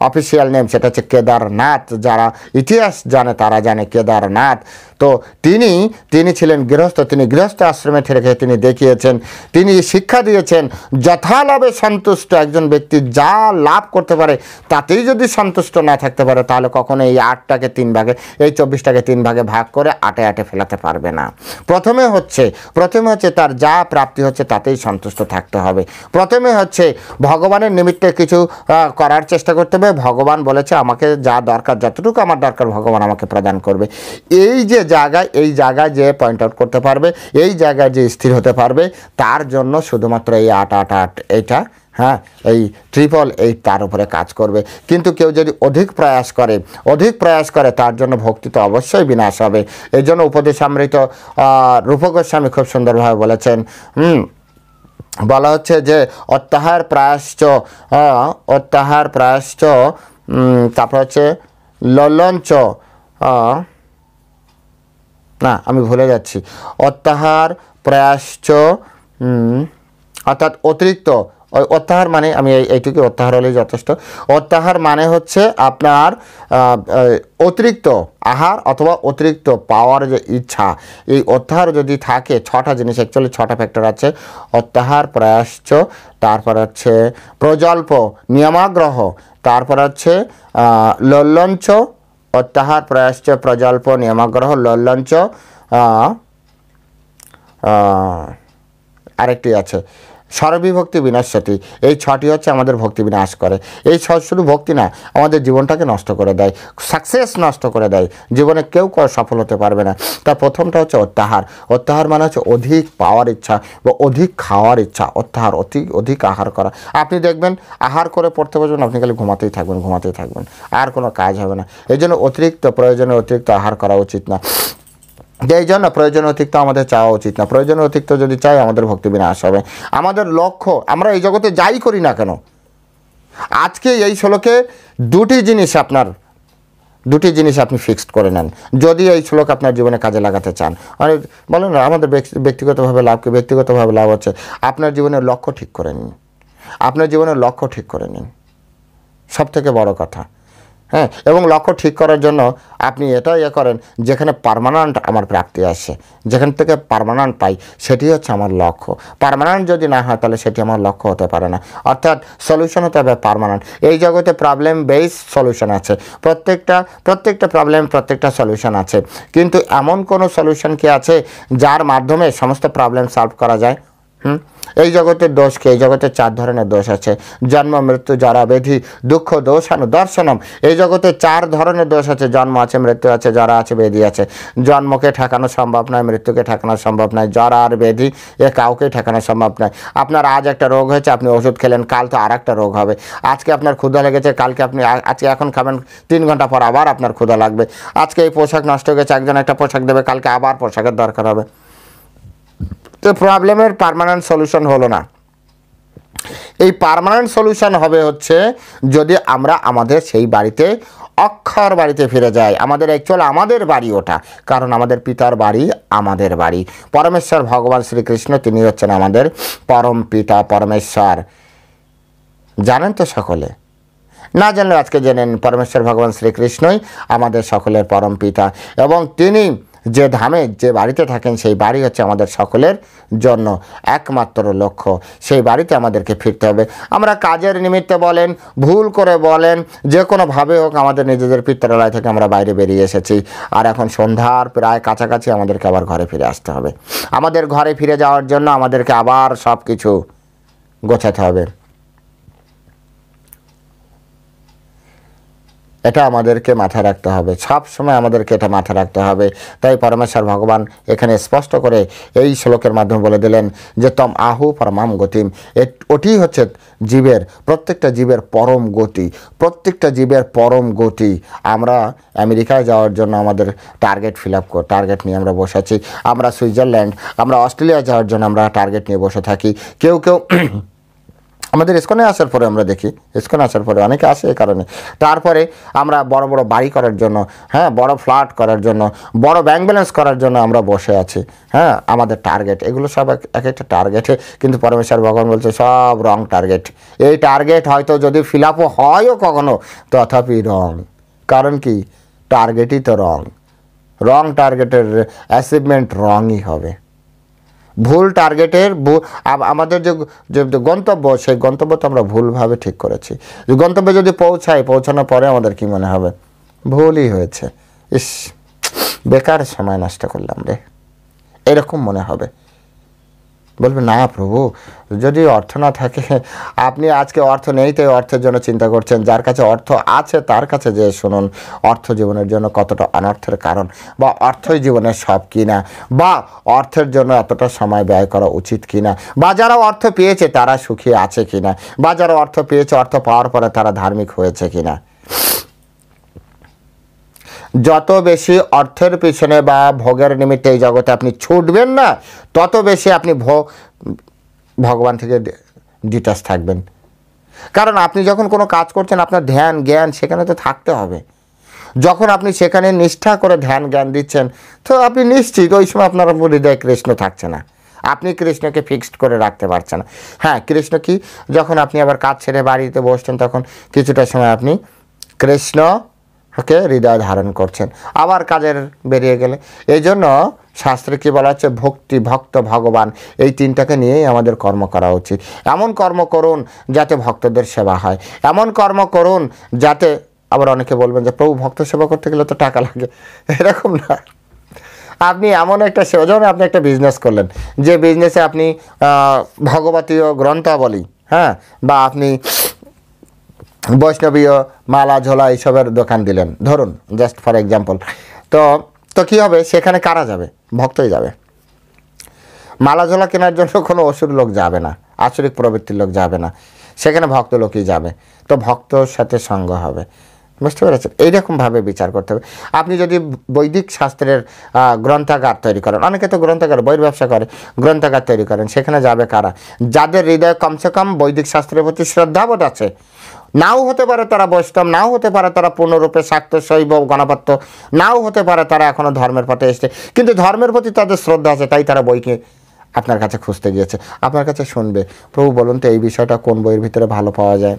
অফিসিয়াল নেম সেটা হচ্ছে কেদারনাথ। যারা ইতিহাস জানে তারা জানে কেদারনাথ। তো তিনি ছিলেন গৃহস্থ, তিনি গৃহস্থ আশ্রমে থেকে তিনি দেখিয়েছেন, তিনি শিক্ষা দিয়েছেন যথালাভে সন্তুষ্ট একজন ব্যক্তি যা লাভ করতে পারে তাতেই যদি সন্তুষ্ট না থাকতে পারে তাহলে কখনো এই 8টাকে 3 ভাগে, এই 24টাকে 3 ভাগে ভাগ করে 8 8 ফেলাতে পারবে না। প্রথমে হচ্ছে তার যা প্রাপ্তি হচ্ছে তাতেই সন্তুষ্ট থাকতে হবে। প্রথমে হচ্ছে ভগবানের নিমিত্তে কিছু করার চেষ্টা করতে হবে। ভগবান বলেছে আমাকে যা দরকার, যতটুকু আমার দরকার ভগবান আমাকে প্রদান করবে। এই জায়গায় যে পয়েন্ট আউট করতে পারবে, এই জায়গায় যে স্থির হতে পারবে, তার জন্য শুধুমাত্র এই 8 8 8 এইটা এই 888 তার উপরে কাজ করবে। কিন্তু কেউ যদি অধিক প্রয়াস করে তার জন্য ভক্তি তো অবশ্যই বিনাশ হবে। এই জন্য উপদেশামৃত রূপ গোস্বামী খুব সুন্দরভাবে বলেছেন, বলা হচ্ছে যে অত্যাহার প্রায়শ্চ, তারপর হচ্ছে ললঞ্চ, না, আমি ভুলে যাচ্ছি। অত্যাহার প্রয়াশ্চ, অর্থাৎ অতিরিক্ত, ওই অত্যাহার মানে আমি এইটুকু অত্যাহার হলেই যথেষ্ট। অত্যাহার মানে হচ্ছে আপনার অতিরিক্ত আহার অথবা অতিরিক্ত পাওয়ার যে ইচ্ছা, এই অত্যাহার যদি থাকে, ছটা জিনিস, অ্যাকচুয়ালি ছটা ফ্যাক্টর আছে। অত্যাহার প্রয়াশ্চ, তারপর হচ্ছে প্রজল্প নিয়মাগ্রহ, তারপর হচ্ছে লল্লঞ্চ, অত্যাহার প্রয়াশ্চ প্রজল্প নিয়মাগ্রহ লল্লঞ্চ, আরেকটি আছে স্বরবিভক্তি বিনশ্যতি। এই ছটি হচ্ছে আমাদের ভক্তি বিনাশ করে। এই শুধু ভক্তি না, আমাদের জীবনটাকে নষ্ট করে দেয়, সাকসেস নষ্ট করে দেয়, জীবনে কেউ সফল হতে পারবে না। তার প্রথমটা হচ্ছে অত্যাহার। অত্যাহার মানে হচ্ছে অধিক পাওয়ার ইচ্ছা বা অধিক খাওয়ার ইচ্ছা। অত্যাহার, অধিক আহার করা। আপনি দেখবেন আহার করে পড়তে বসবেন, আপনি খালি ঘুমাতেই থাকবেন, আর কোনো কাজ হবে না। এই জন্য অতিরিক্ত প্রয়োজনে অতিরিক্ত আহার করা উচিত না। এই জন্য প্রয়োজন অতিরিক্ত আমাদের চাওয়া উচিত না। প্রয়োজন অতিরিক্ত যদি চাই, আমাদের ভক্তি বিনাশ হবে। আমাদের লক্ষ্য, আমরা এই জগতে যাই করি না কেন, আজকে এই শ্লোকে দুটি জিনিস আপনি ফিক্সড করে নেন, যদি এই শ্লোক আপনার জীবনে কাজে লাগাতে চান। মানে বলেন না, আমাদের ব্যক্তিগতভাবে লাভ হচ্ছে, আপনার জীবনের লক্ষ্য ঠিক করে নিন। সব থেকে বড় কথা, হ্যাঁ। এবং লক্ষ্য ঠিক করার জন্য আপনি এটা করেন, যেখানে পার্মানেন্ট আমার প্রাপ্তি আসে, যেখান থেকে পার্মানেন্ট পাই, সেটি হচ্ছে আমার লক্ষ্য। পার্মানেন্ট যদি না হয়, তাহলে সেটি আমার লক্ষ্য হতে পারে না। অর্থাৎ সলিউশন হতে হবে পার্মানেন্ট। এই জগতে প্রবলেম বেস সলিউশন আছে, প্রত্যেকটা প্রবলেম প্রত্যেকটা সলিউশন আছে, কিন্তু এমন কোনো সলিউশন কি আছে যার মাধ্যমে সমস্ত প্রবলেম সলভ করা যায়? এই জগতের দোষ কি? এই জগতে 4 ধরনের দোষ আছে: জন্ম, মৃত্যু, জরা, ব্যাধি, দুঃখ, দোষানু দর্শনম। এই জগতে 4 ধরনের দোষ আছে: জন্ম আছে, মৃত্যু আছে, জরা আছে, ব্যাধি আছে। জন্মকে ঠেকানো সম্ভব নয়, মৃত্যুকে ঠেকানো সম্ভব নয়, জরা আর ব্যাধি এ কাউকে ঠেকানো সম্ভব নয়। আপনার আজ একটা রোগ হয়েছে, আপনি ওষুধ খেলেন, কাল তো আর একটা রোগ হবে। আজকে আপনার ক্ষুধা লেগেছে, কালকে আজকে এখন খাবেন, 3 ঘন্টা পর আবার আপনার ক্ষুধা লাগবে। আজকে এই পোশাক নষ্ট হয়ে গেছে, একজন একটা পোশাক দেবে, কালকে আবার পোশাকের দরকার হবে। তো প্রবলেমের পার্মানেন্ট সলিউশন হলো না। এই পার্মানেন্ট সলিউশন হবে হচ্ছে যদি আমরা আমাদের সেই বাড়িতে, অক্ষর বাড়িতে ফিরে যাই। আমাদের বাড়ি ওটা, কারণ আমাদের পিতার বাড়ি আমাদের বাড়ি। পরমেশ্বর ভগবান শ্রীকৃষ্ণ, তিনি হচ্ছেন আমাদের পরম পিতা পরমেশ্বর। জানেন তো সকলে? না জানলে আজকে জেনে নিন, পরমেশ্বর ভগবান শ্রীকৃষ্ণই আমাদের সকলের পরম পিতা, এবং তিনি যে ধামে, যে বাড়িতে থাকেন, সেই বাড়ি হচ্ছে আমাদের সকলের জন্য একমাত্র লক্ষ্য। সেই বাড়িতে আমাদেরকে ফিরতে হবে। আমরা কাজের নিমিত্তে বলেন, ভুল করে বলেন, যে কোনোভাবে হোক আমাদের নিজেদের পিত্রালয় থেকে আমরা বাইরে বেরিয়ে এসেছি, আর এখন সন্ধ্যার প্রায় কাছাকাছি আমাদেরকে আবার ঘরে ফিরে আসতে হবে। আমাদের ঘরে ফিরে যাওয়ার জন্য আমাদেরকে আবার সব কিছু গোছাতে হবে। এটা আমাদেরকে মাথায় রাখতে হবে, সব সময় আমাদেরকে এটা মাথায় রাখতে হবে। তাই পরমেশ্বর ভগবান এখানে স্পষ্ট করে এই শ্লোকের মাধ্যমে বলে দিলেন যে তম আহু পরমাম গতিম। ওটি হচ্ছে প্রত্যেকটা জীবের পরম গতি। আমরা আমেরিকায় যাওয়ার জন্য আমাদের টার্গেট নিয়ে আমরা বসে আছি। আমরা সুইজারল্যান্ড, আমরা অস্ট্রেলিয়া যাওয়ার জন্য আমরা টার্গেট নিয়ে বসে থাকি। কেউ আমাদের ইস্কনে আসার পরে আমরা দেখি, ইস্কনে আসার পরে অনেকে আসে এই কারণে। তারপরে আমরা বড় বড় বাড়ি করার জন্য, হ্যাঁ, বড় ফ্ল্যাট করার জন্য, বড় ব্যাংক ব্যালেন্স করার জন্য আমরা বসে আছি। হ্যাঁ, আমাদের টার্গেট, এগুলো সব এক একটা টার্গেটে, কিন্তু পরমেশ্বর ভগবান বলছে সব রং টার্গেট। এই টার্গেট হয়তো যদি ফিল আপও হয়ও কখনো, তথাপি রং। কারণ কি? টার্গেটই তো রং টার্গেটের অ্যাচিভমেন্ট রংই হবে। ভুল টার্গেটের আমাদের যে গন্তব্য, সেই গন্তব্য তো আমরা ভুলভাবে ঠিক করেছি। গন্তব্যে যদি পৌঁছানোর পরে আমাদের কি মনে হবে? ভুলই হয়েছে, ইস, বেকার সময় নষ্ট করলাম রে, এরকম মনে হবে। বলবে না প্রভু, যদি অর্থ না থাকে, আপনি আজকে অর্থ নেই তাই অর্থের জন্য চিন্তা করছেন। যার কাছে অর্থ আছে তার কাছে যে শুনুন, অর্থ জীবনের জন্য কতটা অনর্থের কারণ, বা অর্থই জীবনের সব কিনা, বা অর্থের জন্য এতটা সময় ব্যয় করা উচিত কিনা, বা যারা অর্থ পেয়েছে তারা সুখী আছে কিনা, বা যারা অর্থ পেয়েছে, অর্থ পাওয়ার পরে তারা ধার্মিক হয়েছে কিনা। যত বেশি অর্থের পিছনে বা ভোগের নিমিত্তে এই জগতে আপনি ছুটবেন না, তত বেশি আপনি ভগবান থেকে ডিটাচ থাকবেন। কারণ আপনি যখন কোনো কাজ করছেন, আপনার ধ্যান জ্ঞান সেখানে তো থাকতে হবে। যখন আপনি সেখানে নিষ্ঠা করে ধ্যান জ্ঞান দিচ্ছেন, তো আপনি নিশ্চিত ওই সময় আপনার হৃদয়ে কৃষ্ণ থাকছে না, আপনি কৃষ্ণকে ফিক্সড করে রাখতে পারছেন না। হ্যাঁ, কৃষ্ণ কি, যখন আপনি আবার কাজ ছেড়ে বাড়িতে বসছেন তখন কিছুটা সময় আপনি কৃষ্ণকে হৃদয় ধারণ করছেন, আবার কাজের বেরিয়ে গেলে। এই জন্য শাস্ত্রে কি বলা হচ্ছে, ভক্তি, ভক্ত, ভগবান, এই তিনটাকে নিয়েই আমাদের কর্ম করা উচিত। এমন কর্ম করুন যাতে ভক্তদের সেবা হয়, এমন কর্ম করুন যাতে, আবার অনেকে বলবেন যে প্রভু ভক্ত সেবা করতে গেলে তো টাকা লাগে, এরকম না। আপনি এমন একটা সেবা, যেমন আপনি একটা বিজনেস করলেন, যে বিজনেসে আপনি ভগবতীয় গ্রন্থাবলী, হ্যাঁ, বা আপনি বৈষ্ণবীয় মালা ঝোলা এইসবের দোকান দিলেন, ধরুন জাস্ট ফর এক্সাম্পল। তো তো কী হবে, সেখানে কারা যাবে? ভক্তই যাবে। মালা ঝোলা কেনার জন্য কোনো অসুর লোক যাবে না, আসরিক প্রবৃত্তির লোক যাবে না, সেখানে ভক্ত লোকই যাবে। তো ভক্তর সাথে সঙ্গ হবে, বুঝতে পেরেছেন? এইরকমভাবে বিচার করতে হবে। আপনি যদি বৈদিক শাস্ত্রের গ্রন্থাগার তৈরি করেন, অনেকে তো গ্রন্থাগার, বইয়ের ব্যবসা করে, গ্রন্থাগার তৈরি করেন, সেখানে যাবে কারা? যাদের হৃদয়ে কমসে কম বৈদিক শাস্ত্রের প্রতি শ্রদ্ধাবোধ আছে। নাও হতে পারে তারা বৈষ্ণব, নাও হতে পারে তারা পূর্ণরূপে শাক্ত শৈব গণপত্য, নাও হতে পারে তারা এখনও ধর্মের পথে এসছে, কিন্তু ধর্মের প্রতি তাদের শ্রদ্ধা আছে, তাই তারা বইকে আপনার কাছে খুঁজতে গিয়েছে, আপনার কাছে শুনবে, প্রভু বলুন তো এই বিষয়টা কোন বইয়ের ভিতরে ভালো পাওয়া যায়।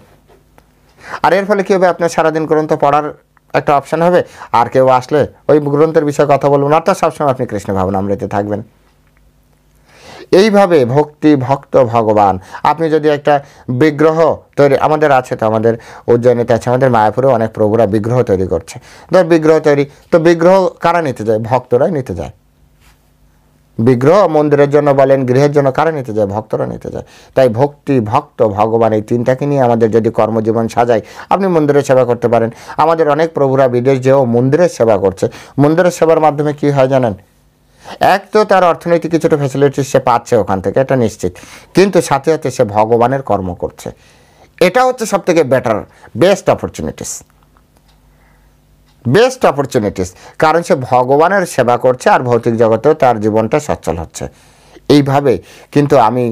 আর এর ফলে কী হবে, আপনার সারাদিন গ্রন্থ পড়ার একটা অপশান হবে, আর কেউ আসলে ওই গ্রন্থের বিষয়ে কথা বলবেন, অর্থাৎ সবসময় আপনি কৃষ্ণ ভাবনামৃতে থাকবেন। এইভাবে ভক্তি, ভক্ত, ভগবান। আপনি যদি একটা বিগ্রহ তৈরি, আমাদের আছে তো, আমাদের উজ্জয়িনীতে আছে, আমাদের মায়াপুরেও অনেক প্রভুরা বিগ্রহ তৈরি করছে। ধর বিগ্রহ তৈরি, তো বিগ্রহ কারা নিতে যায়? ভক্তরাই নিতে যায়। বিগ্রহ মন্দিরের জন্য বলেন, গৃহের জন্য কারা নিতে যায়? ভক্তরা নিতে যায়। তাই ভক্তি, ভক্ত, ভগবান, এই তিনটাকে নিয়ে আমাদের যদি কর্মজীবন সাজাই, আপনি মন্দিরের সেবা করতে পারেন। আমাদের অনেক প্রভুরা বিদেশ যেও মন্দিরের সেবা করছে। মন্দিরের সেবার মাধ্যমে কি হয় জানেন? এক তো তার অর্থনৈতিক কিছুটা ফ্যাসিলিটিস সে পাচ্ছে ওখান থেকে, এটা নিশ্চিত, কিন্তু সাথে সাথে সে ভগবানের কর্ম করছে। এটা হচ্ছে সব থেকে বেটার, বেস্ট অপরচুনিটিস, কারণ সে ভগবানের সেবা করছে আর ভৌতিক জগতেও তার জীবনটা সচ্ছল হচ্ছে। এইভাবে কিন্তু আমি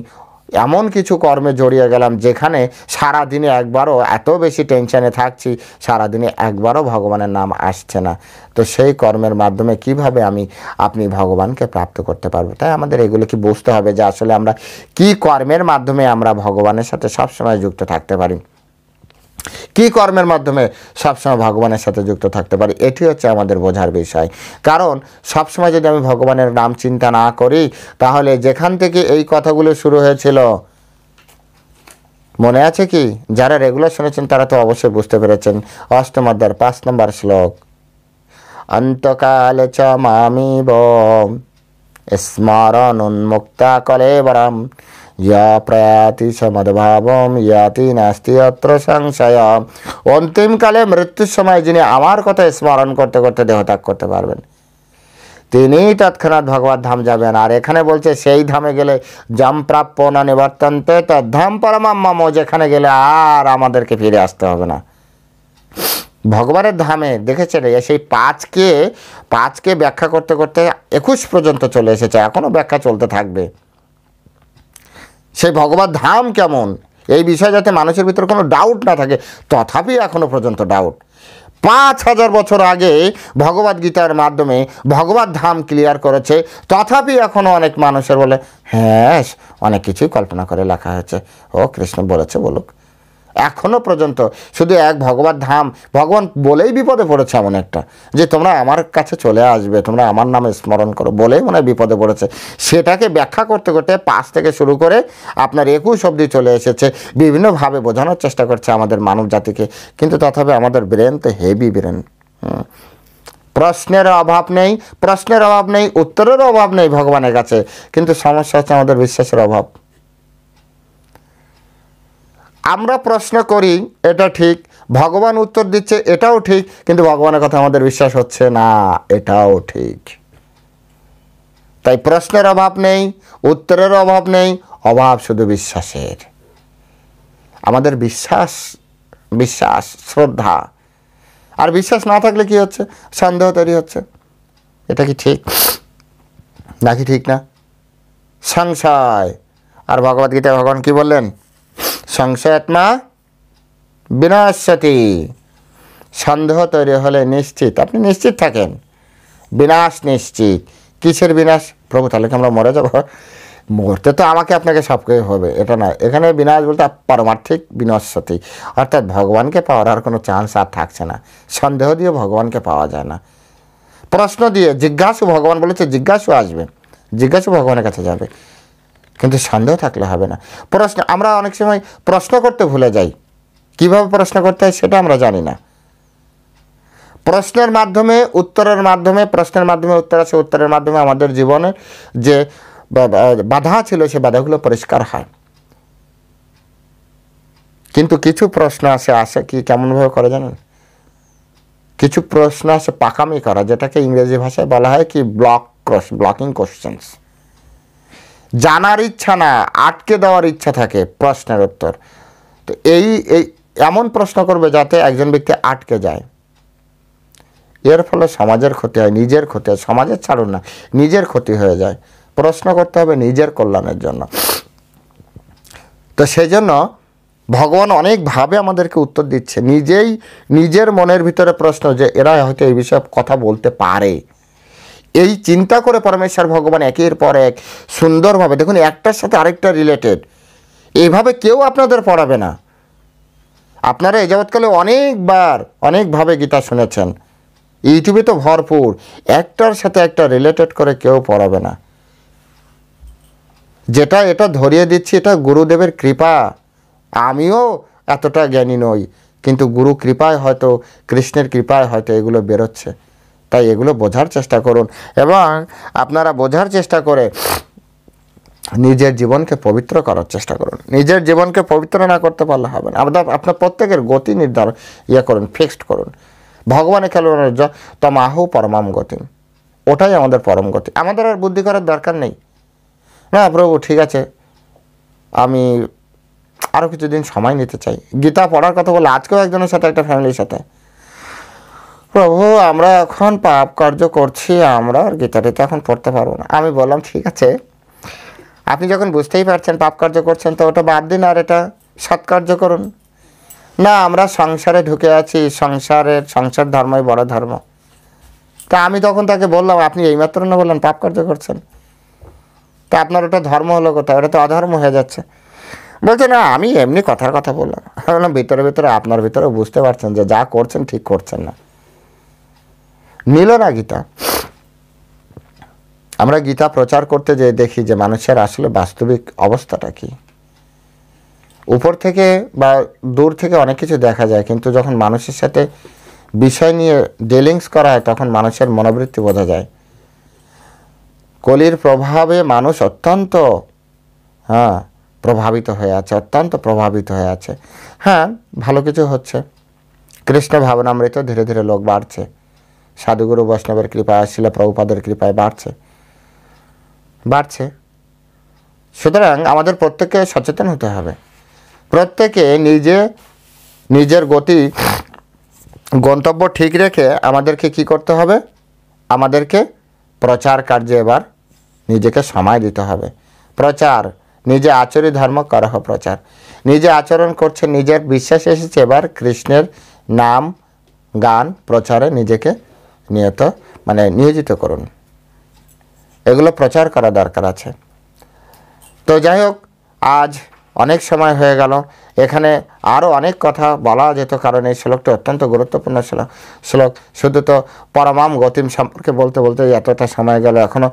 এমন কিছু কর্মে জড়িয়ে গেলাম যেখানে সারাদিনে একবারও, এত বেশি টেনশানে থাকছি, সারাদিনে একবারও ভগবানের নাম আসছে না। তো সেই কর্মের মাধ্যমে কিভাবে আপনি ভগবানকে প্রাপ্ত করতে পারবো? তাই আমাদের এগুলো কি বুঝতে হবে যে আসলে আমরা কি কর্মের মাধ্যমে আমরা ভগবানের সাথে সবসময় যুক্ত থাকতে পারি, কি কর্মের মাধ্যমে সবসময় ভগবানের সাথে যুক্ত থাকতে পারি। এটি হচ্ছে আমাদের বোঝার বিষয়। কারণ সবসময় যদি আমি ভগবানের নাম চিন্তা না করি, তাহলে যেখান থেকে এই কথাগুলো শুরু হয়েছিল, মনে আছে কি? যারা রেগুলার শুনেছেন তারা তো অবশ্যই বুঝতে পেরেছেন। অষ্টম অধ্যায়ের 5 নম্বর শ্লোক, অন্তকালে চ মামিব স্মরণ উন্মুক্তা কলেবরম ইয়া প্রয়াতি সমদ্ভাবম ইয়াতি নাস্তি অত্র সংশয়। অন্তিমকালে মৃত্যুর সময় যিনি আমার কথা স্মরণ করতে করতে দেহত্যাগ করতে পারবেন, তিনি তৎক্ষণাৎ ভগবত ধাম যাবেন। আর এখানে বলছে সেই ধামে গেলে যম প্রাপ্য না নিবর্তন্তে তদ্ধাম পরমাম মম, যেখানে গেলে আর আমাদেরকে ফিরে আসতে হবে না। ভগবানের ধামে দেখেছেন, সেই পাঁচকে ব্যাখ্যা করতে করতে 21 পর্যন্ত চলে এসেছে, এখনও ব্যাখ্যা চলতে থাকবে। সেই ভগবত ধাম কেমন, এই বিষয়ে যাতে মানুষের ভিতরে কোনো ডাউট না থাকে, তথাপি এখনও পর্যন্ত ডাউট। 5000 বছর আগে ভগবদ গীতার মাধ্যমে ভগবত ধাম ক্লিয়ার করেছে, তথাপি এখনও অনেক মানুষের বলে হ্যাঁ অনেক কিছুই কল্পনা করে লেখা হয়েছে, ও কৃষ্ণ বলেছে বলুক। এখনও পর্যন্ত শুধু এক ভগবত ধাম, ভগবান বলেই বিপদে পড়েছে এমন একটা, যে তোমরা আমার কাছে চলে আসবে, তোমরা আমার নামে স্মরণ করো, বলেই মনে হয় বিপদে পড়েছে। সেটাকে ব্যাখ্যা করতে করতে 5 থেকে শুরু করে আপনার 21 অবধি চলে এসেছে। বিভিন্নভাবে বোঝানোর চেষ্টা করছে আমাদের মানব জাতিকে, কিন্তু তথাপি আমাদের ব্রেন তো হেভি ব্রেন। প্রশ্নের অভাব নেই, উত্তরের অভাব নেই ভগবানের কাছে, কিন্তু সমস্যা হচ্ছে আমাদের বিশ্বাসের অভাব। আমরা প্রশ্ন করি, এটা ঠিক, ভগবান উত্তর দিচ্ছে, এটাও ঠিক, কিন্তু ভগবানের কথা আমাদের বিশ্বাস হচ্ছে না, এটাও ঠিক। তাই প্রশ্নের অভাব নেই, উত্তরের অভাব নেই, অভাব শুধু বিশ্বাসের। আমাদের বিশ্বাস, শ্রদ্ধা। আর বিশ্বাস না থাকলে কি হচ্ছে? সন্দেহ তৈরি হচ্ছে, এটা কি ঠিক নাকি ঠিক না, সংশয়। আর ভগবদ্গীতায় ভগবান কি বললেন? সংশয়াত্মা বিনাশ্যতি, সন্দেহ তৈরি হলে নিশ্চিত, আপনি নিশ্চিত থাকেন বিনাশ নিশ্চিত। কিসের বিনাশ? প্রভু তাহলে কি আমরা মরে যাব? মরতে তো আমাকে আপনাকে সব কিছু হবে, এটা না। এখানে বিনাশ বলতে পারমার্থিক বিনশ্বতি, অর্থাৎ ভগবানকে পাওয়ার আর কোনো চান্স আর থাকছে না। সন্দেহ দিয়ে ভগবানকে পাওয়া যায় না, প্রশ্ন দিয়ে জিজ্ঞাসু, ভগবান বলেছে জিজ্ঞাসু আসবে, জিজ্ঞাসু ভগবানের কাছে যাবে, কিন্তু সন্দেহ থাকলে হবে না। প্রশ্ন, আমরা অনেক সময় প্রশ্ন করতে ভুলে যাই, কিভাবে প্রশ্ন করতে হয় সেটা আমরা জানি না। প্রশ্নের মাধ্যমে উত্তরের মাধ্যমে, প্রশ্নের মাধ্যমে উত্তর আসে, উত্তরের মাধ্যমে আমাদের জীবনে যে বাধা ছিল সে বাধাগুলো পরিষ্কার হয়। কিন্তু কিছু প্রশ্ন আসে কি কেমনভাবে করে জানেন? কিছু প্রশ্ন আসে পাকামি করা, যেটাকে ইংরেজি ভাষায় বলা হয় কি ব্লকিং কোশ্চেন্স। জানার ইচ্ছা না, আটকে দেওয়ার ইচ্ছা থাকে প্রশ্নের উত্তর। তো এই এমন প্রশ্ন করবে যাতে একজন ব্যক্তি আটকে যায়। এর ফলে সমাজের ক্ষতি হয়, নিজের ক্ষতি হয়। সমাজের ছাড়ুন না, নিজের ক্ষতি হয়ে যায়। প্রশ্ন করতে হবে নিজের কল্যাণের জন্য। তো সেই জন্য ভগবান অনেকভাবে আমাদেরকে উত্তর দিচ্ছে। নিজের মনের ভিতরে প্রশ্ন যে এরা হয়তো এই বিষয়ে কথা বলতে পারে, এই চিন্তা করে পরমেশ্বর ভগবান একের পর এক সুন্দরভাবে, দেখুন একটার সাথে আরেকটা রিলেটেড, এইভাবে কেউ আপনাদের পড়াবে না। আপনারা এ যাবৎকালে অনেকভাবে গীতা শুনেছেন, ইউটিউবে তো ভরপুর, একটার সাথে একটা রিলেটেড করে কেউ পড়াবে না। যেটা এটা ধরিয়ে দিচ্ছি, এটা গুরুদেবের কৃপা। আমিও এতটা জ্ঞানী নই, কিন্তু গুরু কৃপায় হয়তো, কৃষ্ণের কৃপায় হয়তো এগুলো বেরোচ্ছে। তাই এগুলো বোঝার চেষ্টা করুন, এবং আপনারা বোঝার চেষ্টা করে নিজের জীবনকে পবিত্র করার চেষ্টা করুন। নিজের জীবনকে পবিত্র না করতে পারলে হবে না। আপনার প্রত্যেকের গতি নির্ধারণ করুন, ফিক্সড করুন। ভগবানের খেলুন তমাহু পরমাম গতি, ওটাই আমাদের পরম গতি। আমাদের আর বুদ্ধি করার দরকার নেই। না প্রভু ঠিক আছে, আমি আরও কিছুদিন সময় নিতে চাই। গীতা পড়ার কথা বলে আজকেও একজনের সাথে, একটা ফ্যামিলির সাথে, প্রভু আমরা এখন পাপ কার্য করছি, আমরা আর গীতাটিতে এখন পড়তে পারবো না। আমি বললাম ঠিক আছে, আপনি যখন বুঝতেই পারছেন পাপ কার্য করছেন, তো ওটা বাদ দিন আর এটা সৎকার্য করুন। না, আমরা সংসারে ঢুকে আছি, সংসার ধর্মই বড় ধর্ম। তা আমি তখন তাকে বললাম, আপনি এইমাত্র না বললেন পাপ কার্য করছেন, তা আপনার ওটা ধর্ম হলো কোথায়? ওটা তো অধর্ম হয়ে যাচ্ছে। বলছে না, আমি এমনি কথার কথা বললাম। আমি বললাম ভিতরে আপনার ভিতরে বুঝতে পারছেন যে যা করছেন ঠিক করছেন না। নিল না গীতা। আমরা গীতা প্রচার করতে যেয়ে দেখি যে মানুষের আসলে বাস্তবিক অবস্থাটা কি। উপর থেকে বা দূর থেকে অনেক কিছু দেখা যায়, কিন্তু যখন মানুষের সাথে বিষয় নিয়ে ডিলিংস করা হয় তখন মানুষের মনোবৃত্তি বোঝা যায়। কলির প্রভাবে মানুষ অত্যন্ত প্রভাবিত হয়ে আছে, অত্যন্ত প্রভাবিত হয়ে আছে। হ্যাঁ, ভালো কিছু হচ্ছে, কৃষ্ণ ভাবনামৃত ধীরে ধীরে লোক বাড়ছে, সাধুগুরু বৈষ্ণবের কৃপায়, শিল প্রভুপাদের কৃপায় বাড়ছে। সুতরাং আমাদের প্রত্যেককে সচেতন হতে হবে। প্রত্যেকে নিজের গন্তব্য ঠিক রেখে আমাদেরকে কি করতে হবে? আমাদেরকে প্রচার কার্যে এবার নিজেকে সময় দিতে হবে। প্রচার, নিজে আচরি ধর্ম করহ প্রচার। নিজে আচরণ করছে, নিজের বিশ্বাস এসেছে, এবার কৃষ্ণের নাম গান প্রচারে নিজেকে নিয়োজিত করুন। এগুলো প্রচার করা দরকার আছে। তো যাই হোক, আজ অনেক সময় হয়ে গেল। এখানে আরও অনেক কথা বলা যেত, কারণ এই শ্লোকটি অত্যন্ত গুরুত্বপূর্ণ শ্লোক। শুধু তো পরমাম গতিম সম্পর্কে বলতে বলতে এতটা সময় গেল। এখনও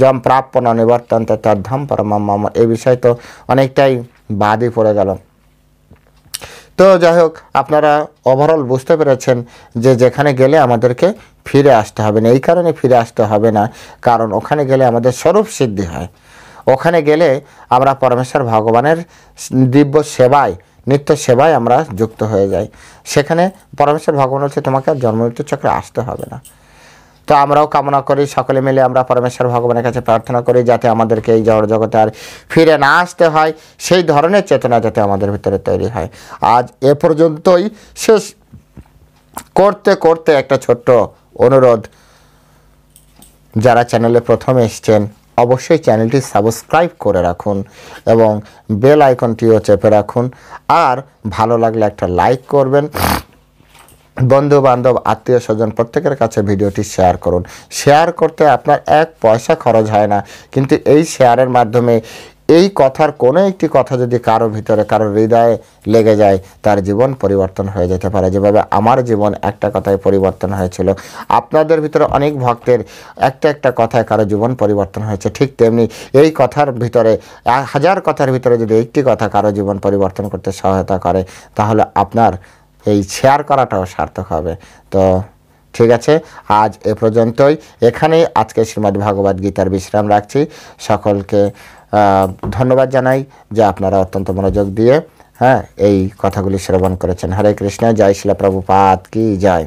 যম প্রাপ্য ন নিবর্তন্ত তদ্ধম পরমাম মম, এই বিষয় তো অনেকটাই বাদই পড়ে গেল। তো যাই হোক, আপনারা ওভারঅল বুঝতে পেরেছেন যে যেখানে গেলে আমাদেরকে ফিরে আসতে হবে না। এই কারণে ফিরে আসতে হবে না, কারণ ওখানে গেলে আমাদের স্বরূপ সিদ্ধি হয়। ওখানে গেলে আমরা পরমেশ্বর ভগবানের দিব্য সেবায়, নিত্য সেবায় আমরা যুক্ত হয়ে যাই। সেখানে পরমেশ্বর ভগবান হচ্ছে তোমাকে আর জন্মমৃত্যুর চক্রে আসতে হবে না। তো আমরাও কামনা করি, সকলে মিলে আমরা পরমেশ্বর ভগবানের কাছে প্রার্থনা করি যাতে আমাদেরকে এই জড় জগতে আর ফিরে না আসতে হয়, সেই ধরনের চেতনা যাতে আমাদের ভিতরে তৈরি হয়। আজ এ পর্যন্তই শেষ করতে একটা ছোট্ট অনুরোধ, যারা চ্যানেলে প্রথমে এসছেন অবশ্যই চ্যানেলটি সাবস্ক্রাইব করে রাখুন এবং বেল আইকনটিও চেপে রাখুন। আর ভালো লাগলে একটা লাইক করবেন। বন্ধু বান্ধব আত্মীয় স্বজন প্রত্যেকের কাছে ভিডিওটি শেয়ার করুন। শেয়ার করতে আপনার 1 পয়সা খরচ হয় না, কিন্তু এই শেয়ারের মাধ্যমে এই কথার কোনো একটি কথা যদি কারো ভিতরে কারো হৃদয়ে লেগে যায়, তার জীবন পরিবর্তন হয়ে যেতে পারে। যেভাবে আমার জীবন একটা কথায় পরিবর্তন হয়েছিল, আপনাদের ভিতরে অনেক ভক্তের একটা কথায় কারো জীবন পরিবর্তন হয়েছে, ঠিক তেমনি এই কথার ভিতরে 1000 কথার ভিতরে যদি একটি কথা কারো জীবন পরিবর্তন করতে সহায়তা করে, তাহলে আপনার এই শেয়ার করাটাও সার্থক হবে। তো ঠিক আছে, আজ এ পর্যন্তই। এখানেই আজকে শ্রীমদ্ ভাগবত গীতার বিশ্রাম রাখছি। সকলকে ধন্যবাদ জানাই যে আপনারা অত্যন্ত মনোযোগ দিয়ে এই কথাগুলি শ্রবণ করেছেন। হরে কৃষ্ণ, জয় শিলা প্রভুপাদ কি জয়।